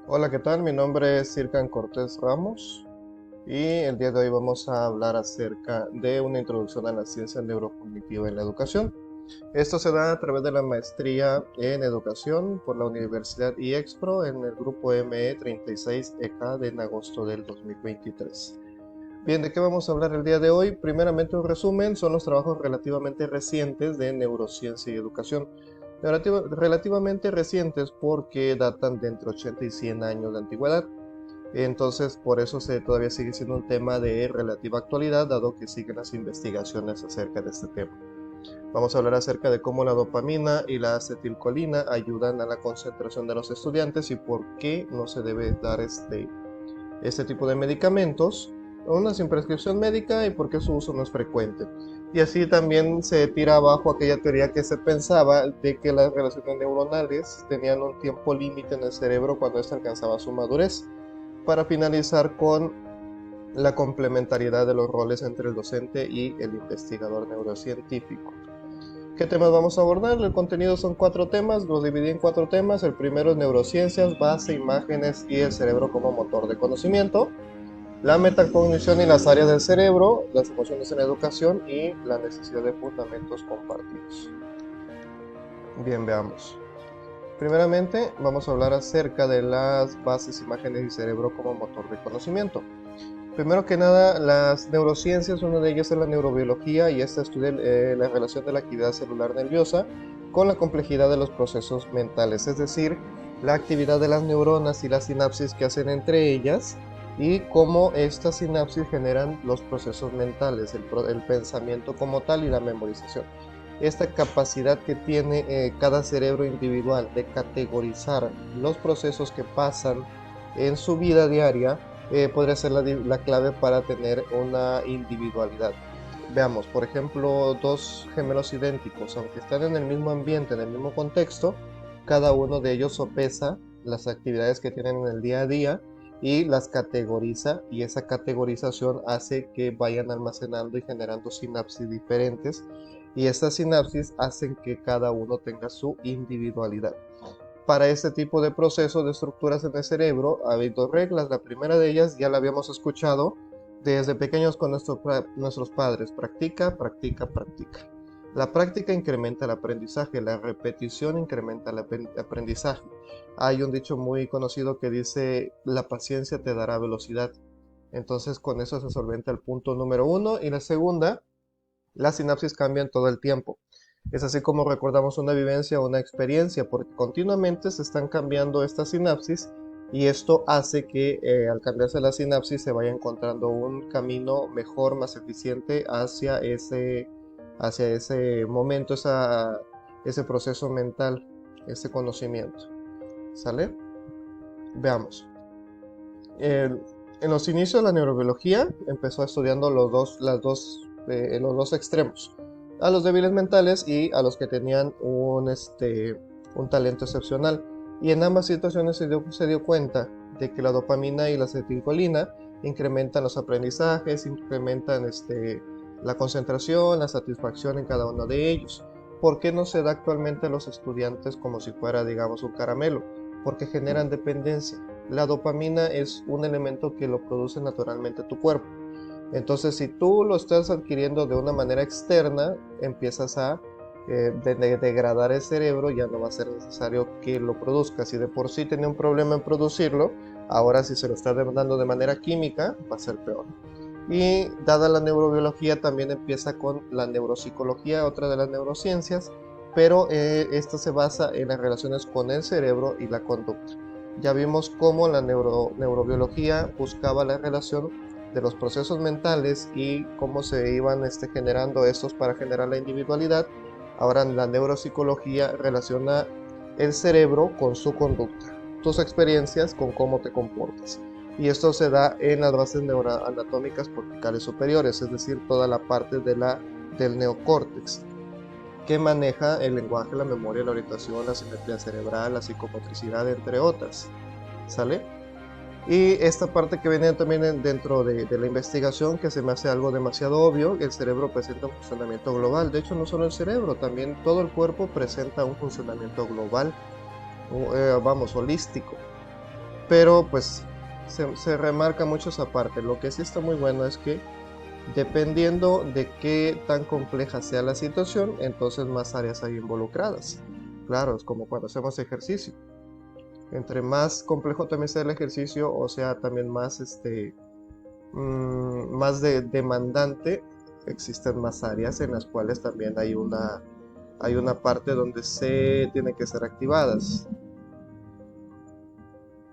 Hola, ¿qué tal? Mi nombre es Sirkan Cortés Ramos y el día de hoy vamos a hablar acerca de una introducción a la ciencia neurocognitiva en la educación. Esto se da a través de la maestría en educación por la Universidad IEXPRO en el grupo ME36EK de en agosto del 2023. Bien, ¿de qué vamos a hablar el día de hoy? Primeramente, un resumen, son los trabajos relativamente recientes de neurociencia y educación. Relativamente recientes porque datan de entre 80 y 100 años de antigüedad. Entonces, por eso todavía sigue siendo un tema de relativa actualidad, dado que siguen las investigaciones acerca de este tema. Vamos a hablar acerca de cómo la dopamina y la acetilcolina ayudan a la concentración de los estudiantes y por qué no se debe dar este tipo de medicamentos, una sin prescripción médica y por qué su uso no es frecuente. Y así también se tira abajo aquella teoría que se pensaba de que las relaciones neuronales tenían un tiempo límite en el cerebro cuando éste alcanzaba su madurez, para finalizar con la complementariedad de los roles entre el docente y el investigador neurocientífico. ¿Qué temas vamos a abordar? El contenido son 4 temas, los dividí en 4 temas. El primero es neurociencias, base, imágenes y el cerebro como motor de conocimiento. La metacognición y las áreas del cerebro, las emociones en la educación y la necesidad de fundamentos compartidos. Bien, veamos. Primeramente, vamos a hablar acerca de las bases, imágenes y cerebro como motor de conocimiento. Primero que nada, las neurociencias, una de ellas es la neurobiología y esta estudia la relación de la actividad celular nerviosa con la complejidad de los procesos mentales, es decir, la actividad de las neuronas y las sinapsis que hacen entre ellas y cómo estas sinapsis generan los procesos mentales, el pensamiento como tal y la memorización. Esta capacidad que tiene cada cerebro individual de categorizar los procesos que pasan en su vida diaria podría ser la clave para tener una individualidad. Veamos, por ejemplo, dos gemelos idénticos, aunque están en el mismo ambiente, en el mismo contexto, cada uno de ellos sopesa las actividades que tienen en el día a día y las categoriza, y esa categorización hace que vayan almacenando y generando sinapsis diferentes, y estas sinapsis hacen que cada uno tenga su individualidad. Para este tipo de procesos de estructuras en el cerebro hay 2 reglas. La primera de ellas ya la habíamos escuchado desde pequeños con nuestros padres. Practica, practica, practica. La práctica incrementa el aprendizaje, la repetición incrementa el aprendizaje. Hay un dicho muy conocido que dice, la paciencia te dará velocidad. Entonces con eso se solventa el punto número uno. Y la segunda, las sinapsis cambian todo el tiempo. Es así como recordamos una vivencia o una experiencia, porque continuamente se están cambiando estas sinapsis y esto hace que al cambiarse la sinapsis se vaya encontrando un camino mejor, más eficiente hacia ese momento, ese proceso mental, ese conocimiento. ¿Sale? Veamos. El- en los inicios de la neurobiología empezó estudiando los dos extremos, a los débiles mentales y a los que tenían un talento excepcional. Y en ambas situaciones se dio cuenta de que la dopamina y la acetilcolina incrementan los aprendizajes, incrementan la concentración, la satisfacción en cada uno de ellos. ¿Por qué no se da actualmente a los estudiantes como si fuera, digamos, un caramelo? Porque generan dependencia. La dopamina es un elemento que lo produce naturalmente tu cuerpo. Entonces, si tú lo estás adquiriendo de una manera externa, empiezas a degradar el cerebro, ya no va a ser necesario que lo produzca. Si de por sí tenía un problema en producirlo, ahora si se lo está dando de manera química, va a ser peor. Y dada la neurobiología, también empieza con la neuropsicología, otra de las neurociencias, pero esta se basa en las relaciones con el cerebro y la conducta. Ya vimos cómo la neurobiología buscaba la relación de los procesos mentales y cómo se iban generando estos para generar la individualidad. Ahora la neuropsicología relaciona el cerebro con su conducta, tus experiencias con cómo te comportas. Y esto se da en las bases neuroanatómicas corticales superiores, es decir, toda la parte del neocórtex, que maneja el lenguaje, la memoria, la orientación, la simetría cerebral, la psicomotricidad, entre otras. ¿Sale? Y esta parte que viene también dentro de la investigación, que se me hace algo demasiado obvio, el cerebro presenta un funcionamiento global. De hecho, no solo el cerebro, también todo el cuerpo presenta un funcionamiento global, vamos, holístico. pero pues se remarca mucho esa parte. Lo que sí está muy bueno es que dependiendo de qué tan compleja sea la situación, entonces más áreas hay involucradas. Claro, es como cuando hacemos ejercicio. Entre más complejo también sea el ejercicio, o sea, también más, más demandante, existen más áreas en las cuales también hay una parte donde se tiene que ser activadas,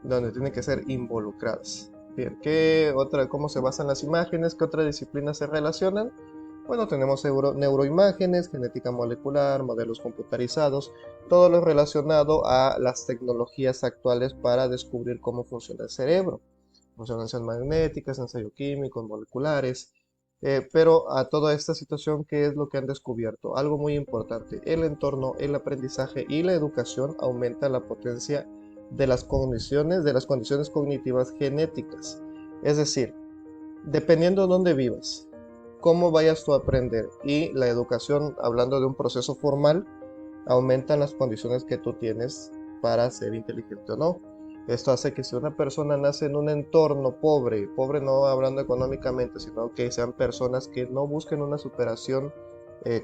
donde tienen que ser involucradas. Bien, ¿cómo se basan las imágenes? ¿Qué otras disciplinas se relacionan? Bueno, tenemos neuroimágenes, genética molecular, modelos computarizados, todo lo relacionado a las tecnologías actuales para descubrir cómo funciona el cerebro. Resonancias magnéticas, ensayo químicos, moleculares. Pero a toda esta situación, ¿qué es lo que han descubierto? Algo muy importante, el entorno, el aprendizaje y la educación aumenta la potencia de las condiciones cognitivas genéticas. Es decir, dependiendo de dónde vivas, cómo vayas tú a aprender y la educación, hablando de un proceso formal, aumentan las condiciones que tú tienes para ser inteligente o no. Esto hace que si una persona nace en un entorno pobre, pobre no hablando económicamente, sino que sean personas que no busquen una superación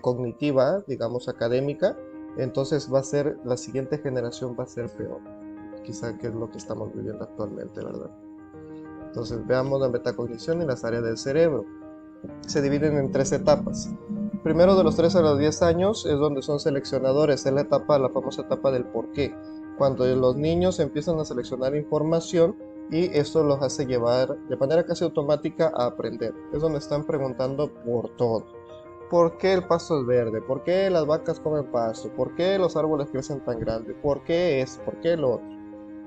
cognitiva, digamos académica, entonces la siguiente generación va a ser peor. Quizá que es lo que estamos viviendo actualmente, ¿verdad? Entonces veamos la metacognición y las áreas del cerebro. Se dividen en tres etapas. Primero, de los 3 a los 10 años es donde son seleccionadores, es la famosa etapa del por qué, cuando los niños empiezan a seleccionar información y esto los hace llevar de manera casi automática a aprender. Es donde están preguntando por todo. ¿Por qué el pasto es verde? ¿Por qué las vacas comen pasto? ¿Por qué los árboles crecen tan grandes? ¿Por qué es? ¿Por qué lo otro?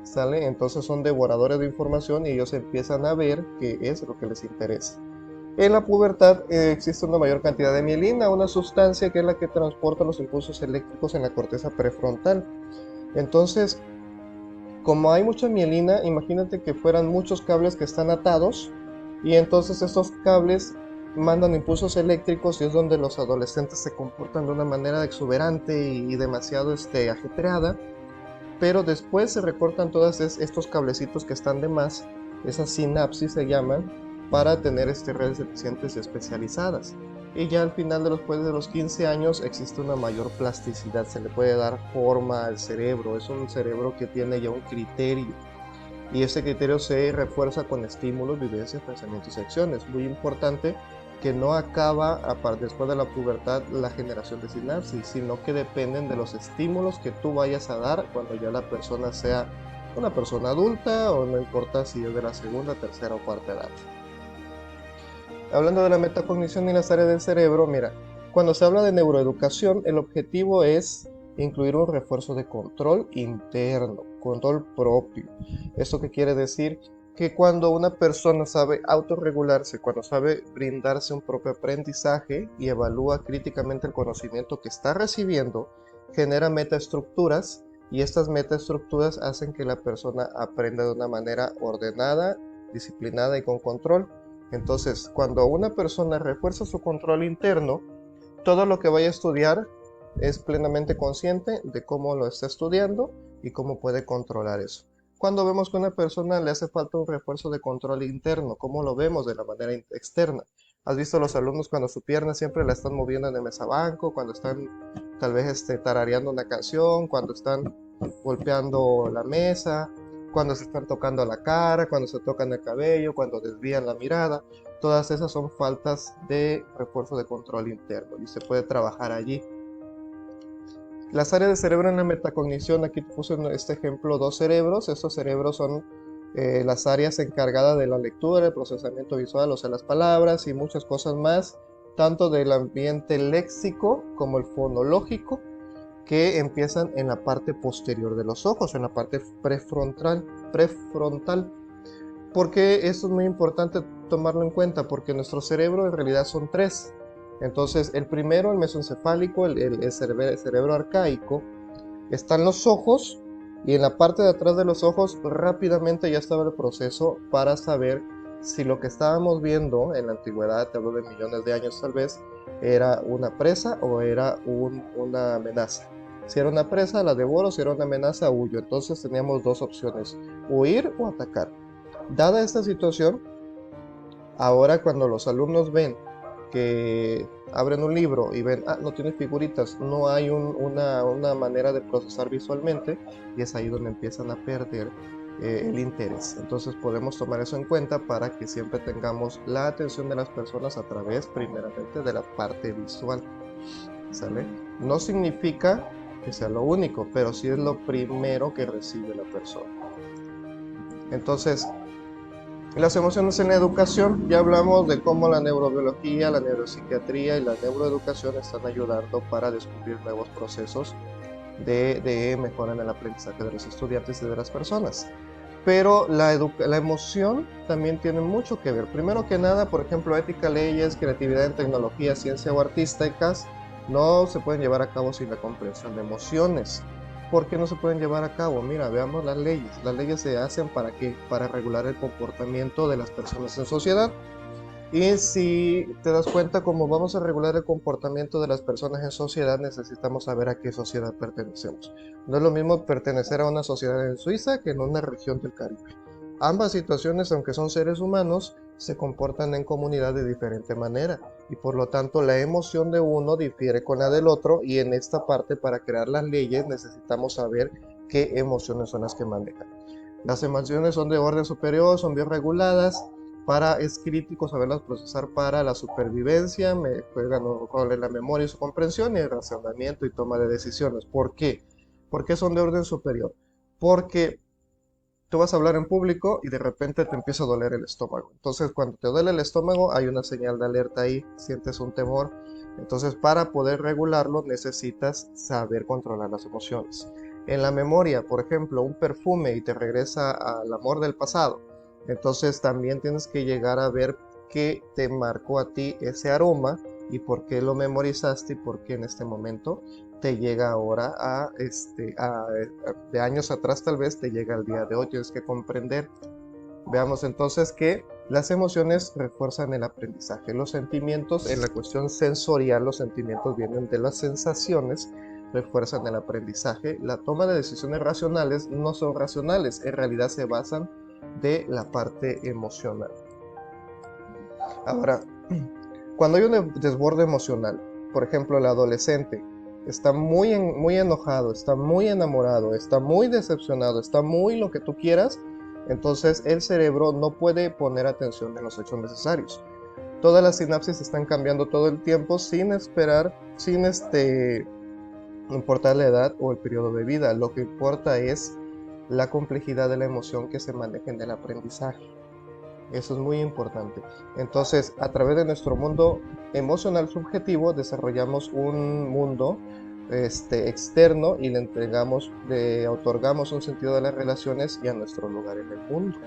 ¿Sale? Entonces son devoradores de información y ellos empiezan a ver qué es lo que les interesa. En la pubertad existe una mayor cantidad de mielina, una sustancia que es la que transporta los impulsos eléctricos en la corteza prefrontal. Entonces, como hay mucha mielina, imagínate que fueran muchos cables que están atados y entonces estos cables mandan impulsos eléctricos y es donde los adolescentes se comportan de una manera exuberante y demasiado ajetreada, pero después se recortan todos estos cablecitos que están de más, esas sinapsis se llaman, para tener redes eficientes y especializadas. Y ya al final después de los 15 años existe una mayor plasticidad, se le puede dar forma al cerebro, es un cerebro que tiene ya un criterio. Y ese criterio se refuerza con estímulos, vivencias, pensamientos y acciones. Muy importante que no acaba después de la pubertad la generación de sinapsis, sino que dependen de los estímulos que tú vayas a dar cuando ya la persona sea una persona adulta o no importa si es de la segunda, tercera o cuarta edad. Hablando de la metacognición y las áreas del cerebro, mira, cuando se habla de neuroeducación, el objetivo es incluir un refuerzo de control interno, control propio. ¿Esto qué quiere decir? Que cuando una persona sabe autorregularse, cuando sabe brindarse un propio aprendizaje y evalúa críticamente el conocimiento que está recibiendo, genera metaestructuras y estas metaestructuras hacen que la persona aprenda de una manera ordenada, disciplinada y con control. Entonces, cuando una persona refuerza su control interno, todo lo que vaya a estudiar es plenamente consciente de cómo lo está estudiando y cómo puede controlar eso. Cuando vemos que a una persona le hace falta un refuerzo de control interno, ¿cómo lo vemos de la manera externa? ¿Has visto a los alumnos cuando su pierna siempre la están moviendo en el mesabanco, cuando están tal vez tarareando una canción, cuando están golpeando la mesa, cuando se están tocando la cara, cuando se tocan el cabello, cuando desvían la mirada? Todas esas son faltas de refuerzo de control interno y se puede trabajar allí. Las áreas del cerebro en la metacognición, aquí te puse en este ejemplo dos cerebros. Estos cerebros son las áreas encargadas de la lectura, el procesamiento visual, o sea, las palabras y muchas cosas más, tanto del ambiente léxico como el fonológico, que empiezan en la parte posterior de los ojos, en la parte prefrontal. Porque esto es muy importante tomarlo en cuenta, porque nuestro cerebro en realidad son tres. Entonces, el primero, el mesoencefálico, el cerebro arcaico, están los ojos, y en la parte de atrás de los ojos rápidamente ya estaba el proceso para saber si lo que estábamos viendo en la antigüedad, te hablo de millones de años tal vez, era una presa o era una amenaza. Si era una presa, la devoro, si era una amenaza, huyo. Entonces teníamos dos opciones, huir o atacar. Dada esta situación, ahora cuando los alumnos ven que abren un libro y ven, no tiene figuritas, no hay una manera de procesar visualmente, y es ahí donde empiezan a perder el interés. Entonces podemos tomar eso en cuenta para que siempre tengamos la atención de las personas a través primeramente de la parte visual, ¿sale? No significa que sea lo único, pero sí es lo primero que recibe la persona. Entonces, las emociones en la educación, ya hablamos de cómo la neurobiología, la neuropsiquiatría y la neuroeducación están ayudando para descubrir nuevos procesos de mejora en el aprendizaje de los estudiantes y de las personas. Pero la emoción también tiene mucho que ver. Primero que nada, por ejemplo, ética, leyes, creatividad en tecnología, ciencia o artísticas no se pueden llevar a cabo sin la comprensión de emociones. ¿Por qué no se pueden llevar a cabo? Mira, veamos las leyes. Las leyes se hacen ¿para qué? Para regular el comportamiento de las personas en sociedad. Y si te das cuenta, como vamos a regular el comportamiento de las personas en sociedad, necesitamos saber a qué sociedad pertenecemos. No es lo mismo pertenecer a una sociedad en Suiza que en una región del Caribe. Ambas situaciones, aunque son seres humanos, se comportan en comunidad de diferente manera, y por lo tanto la emoción de uno difiere con la del otro, y en esta parte, para crear las leyes, necesitamos saber qué emociones son las que manejan. Las emociones son de orden superior, son bien reguladas. Es crítico saberlas procesar para la supervivencia, me juegan con la memoria y su comprensión y el razonamiento y toma de decisiones. ¿Por qué? ¿Por qué son de orden superior? Porque tú vas a hablar en público y de repente te empieza a doler el estómago. Entonces, cuando te duele el estómago, hay una señal de alerta ahí, sientes un temor. Entonces, para poder regularlo, necesitas saber controlar las emociones. En la memoria, por ejemplo, un perfume y te regresa al amor del pasado. Entonces, también tienes que llegar a ver qué te marcó a ti ese aroma y por qué lo memorizaste y por qué en este momento te llega ahora de años atrás tal vez te llega al día de hoy, tienes que comprender. Veamos entonces que las emociones refuerzan el aprendizaje, los sentimientos en la cuestión sensorial, los sentimientos vienen de las sensaciones, refuerzan el aprendizaje, la toma de decisiones racionales no son racionales, en realidad se basan de la parte emocional. Ahora, cuando hay un desborde emocional, por ejemplo, el adolescente está muy enojado, está muy enamorado, está muy decepcionado, está muy lo que tú quieras, entonces el cerebro no puede poner atención en los hechos necesarios. Todas las sinapsis están cambiando todo el tiempo sin esperar, sin importar la edad o el periodo de vida. Lo que importa es la complejidad de la emoción que se maneja en el aprendizaje. Eso es muy importante. Entonces, a través de nuestro mundo emocional subjetivo, desarrollamos un mundo externo y le otorgamos un sentido de las relaciones y a nuestro lugar en el mundo.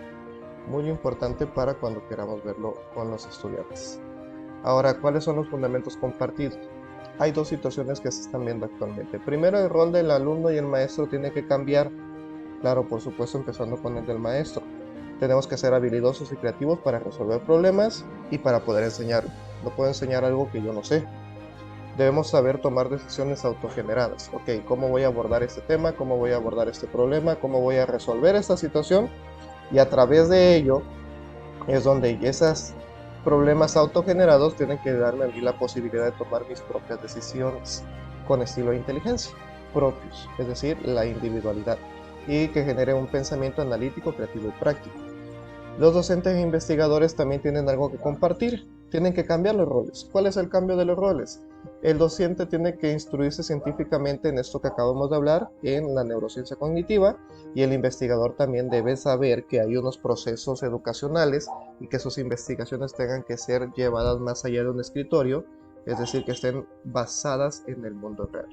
Muy importante para cuando queramos verlo con los estudiantes. Ahora, ¿cuáles son los fundamentos compartidos? Hay dos situaciones que se están viendo actualmente. Primero, el rol del alumno y el maestro tiene que cambiar. Claro, por supuesto, empezando con el del maestro. Tenemos que ser habilidosos y creativos para resolver problemas y para poder enseñar. No puedo enseñar algo que yo no sé. Debemos saber tomar decisiones autogeneradas. Ok, ¿cómo voy a abordar este tema? ¿Cómo voy a abordar este problema? ¿Cómo voy a resolver esta situación? Y a través de ello es donde esos problemas autogenerados tienen que darme a mí la posibilidad de tomar mis propias decisiones con estilo de inteligencia propios, es decir, la individualidad, y que genere un pensamiento analítico, creativo y práctico. Los docentes e investigadores también tienen algo que compartir, tienen que cambiar los roles. ¿Cuál es el cambio de los roles? El docente tiene que instruirse científicamente en esto que acabamos de hablar, en la neurociencia cognitiva, y el investigador también debe saber que hay unos procesos educacionales y que sus investigaciones tengan que ser llevadas más allá de un escritorio, es decir, que estén basadas en el mundo real.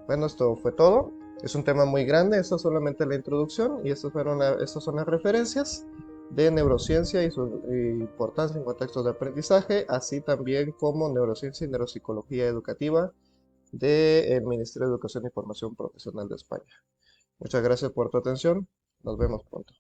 Bueno, esto fue todo. Es un tema muy grande, esto es solamente la introducción y estas son las referencias de neurociencia y su importancia en contextos de aprendizaje, así también como neurociencia y neuropsicología educativa del Ministerio de Educación y Formación Profesional de España. Muchas gracias por tu atención, nos vemos pronto.